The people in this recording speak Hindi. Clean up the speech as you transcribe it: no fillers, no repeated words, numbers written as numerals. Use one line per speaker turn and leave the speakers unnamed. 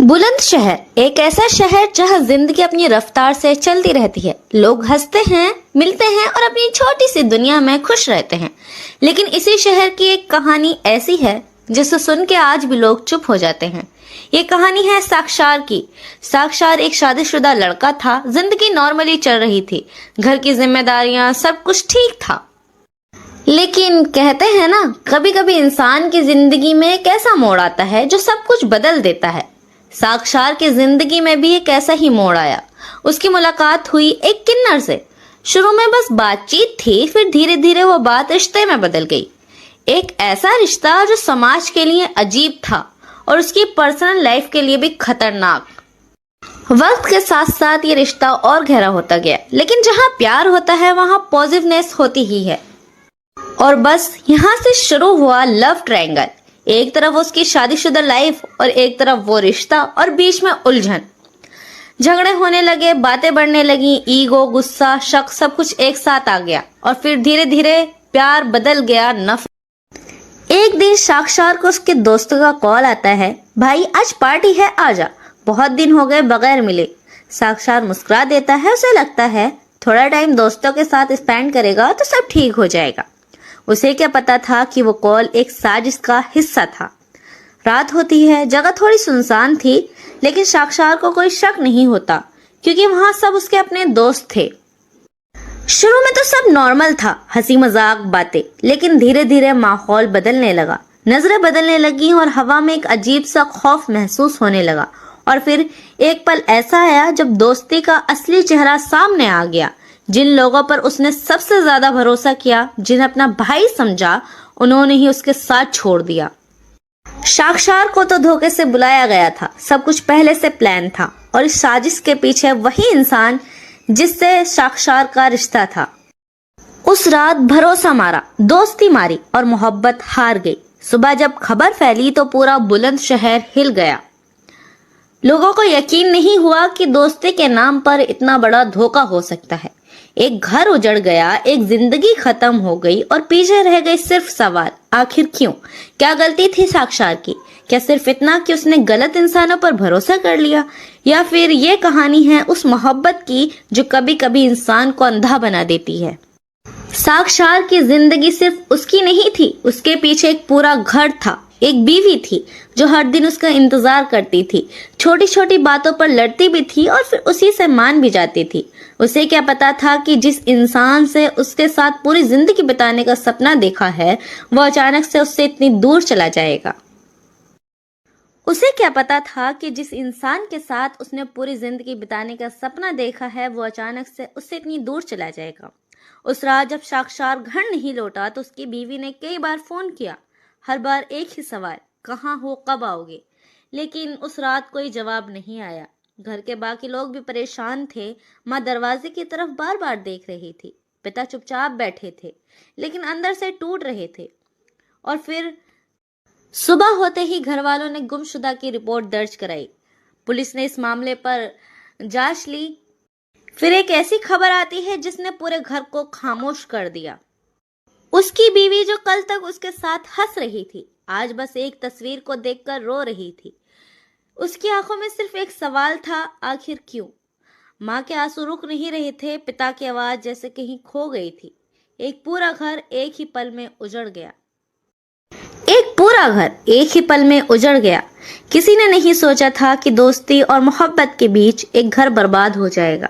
बुलंदशहर एक ऐसा शहर जहां जिंदगी अपनी रफ्तार से चलती रहती है। लोग हंसते हैं, मिलते हैं और अपनी छोटी सी दुनिया में खुश रहते हैं। लेकिन इसी शहर की एक कहानी ऐसी है जिसे सुन के आज भी लोग चुप हो जाते हैं। ये कहानी है साक्षार की। साक्षार एक शादीशुदा लड़का था। जिंदगी नॉर्मली चल रही थी, घर की जिम्मेदारियां, सब कुछ ठीक था। लेकिन कहते हैं ना, कभी कभी इंसान की जिंदगी में एक ऐसा मोड़ आता है जो सब कुछ बदल देता है। साक्षार की जिंदगी में भी एक ऐसा ही मोड़ आया। उसकी मुलाकात हुई एक किन्नर से। शुरू में बस बातचीत थी, फिर धीरे धीरे वो बात रिश्ते में बदल गई। एक ऐसा रिश्ता जो समाज के लिए अजीब था और उसकी पर्सनल लाइफ के लिए भी खतरनाक। वक्त के साथ साथ ये रिश्ता और गहरा होता गया, लेकिन जहाँ प्यार होता है वहाँ पॉजिटिवनेस होती ही है। और बस यहाँ से शुरू हुआ लव ट्रायंगल। एक तरफ उसकी शादीशुदा लाइफ और एक तरफ वो रिश्ता, और बीच में उलझन। झगड़े होने लगे, बातें बढ़ने लगी, ईगो, गुस्सा, शक, सब कुछ एक साथ आ गया। और फिर धीरे धीरे प्यार बदल गया नफरत। एक दिन साक्षार को उसके दोस्तों का कॉल आता है, भाई आज पार्टी है, आजा, बहुत दिन हो गए बगैर मिले। साक्षार मुस्कुरा देता है। उसे लगता है थोड़ा टाइम दोस्तों के साथ स्पेंड करेगा तो सब ठीक हो जाएगा। उसे क्या पता था कि वो कॉल एक साजिश का हिस्सा था। रात होती है, जगह थोड़ी सुनसान थी, लेकिन साक्षार को कोई शक नहीं होता क्योंकि वहां सब उसके अपने दोस्त थे। शुरू में तो सब नॉर्मल था, हंसी मजाक, बातें, लेकिन धीरे धीरे माहौल बदलने लगा। नजरें बदलने लगी और हवा में एक अजीब सा खौफ महसूस होने लगा। और फिर एक पल ऐसा आया जब दोस्ती का असली चेहरा सामने आ गया। जिन लोगों पर उसने सबसे ज्यादा भरोसा किया, जिन्हें अपना भाई समझा, उन्होंने ही उसके साथ छोड़ दिया। साक्षार को तो धोखे से बुलाया गया था, सब कुछ पहले से प्लान था। और इस साजिश के पीछे वही इंसान जिससे साक्षार का रिश्ता था। उस रात भरोसा मारा, दोस्ती मारी और मोहब्बत हार गई। सुबह जब खबर फैली तो पूरा बुलंदशहर हिल गया। लोगों को यकीन नहीं हुआ कि दोस्ती के नाम पर इतना बड़ा धोखा हो सकता है। एक घर उजड़ गया, एक जिंदगी खत्म हो गई और पीछे रह गए सिर्फ सवाल, आखिर क्यों? क्या गलती थी साक्षार की? क्या सिर्फ इतना कि उसने गलत इंसानों पर भरोसा कर लिया? या फिर ये कहानी है उस मोहब्बत की जो कभी कभी इंसान को अंधा बना देती है। साक्षार की जिंदगी सिर्फ उसकी नहीं थी, उसके पीछे एक पूरा घर था। एक बीवी थी जो हर दिन उसका इंतजार करती थी, छोटी छोटी बातों पर लड़ती भी थी और फिर उसी से मान भी जाती थी। उसे क्या पता था कि जिस इंसान से उसके साथ पूरी जिंदगी बिताने का सपना देखा है, वो अचानक से उससे इतनी दूर चला जाएगा। उसे क्या पता था कि जिस इंसान के साथ उसने पूरी जिंदगी बिताने का सपना देखा है, वो अचानक से उससे इतनी दूर चला जाएगा। उस रात जब साक्षार घर नहीं लौटा तो उसकी बीवी ने कई बार फोन किया। हर बार एक ही सवाल, कहाँ हो, कब आओगे? लेकिन उस रात कोई जवाब नहीं आया। घर के बाकी लोग भी परेशान थे। माँ दरवाजे की तरफ बार बार देख रही थी। पिता चुपचाप बैठे थे, लेकिन अंदर से टूट रहे थे। और फिर सुबह होते ही घर वालों ने गुमशुदा की रिपोर्ट दर्ज कराई। पुलिस ने इस मामले पर जांच ली। फिर एक ऐसी खबर आती है जिसने पूरे घर को खामोश कर दिया। उसकी बीवी जो कल तक उसके साथ हंस रही थी, आज बस एक तस्वीर को देखकर रो रही थी। उसकी आंखों में सिर्फ एक सवाल था, आखिर क्यों? माँ के आंसू रुक नहीं रहे थे, पिता की आवाज जैसे कहीं खो गई थी। एक पूरा घर एक ही पल में उजड़ गया। एक पूरा घर एक ही पल में उजड़ गया। किसी ने नहीं सोचा था कि दोस्ती और मोहब्बत के बीच एक घर बर्बाद हो जाएगा।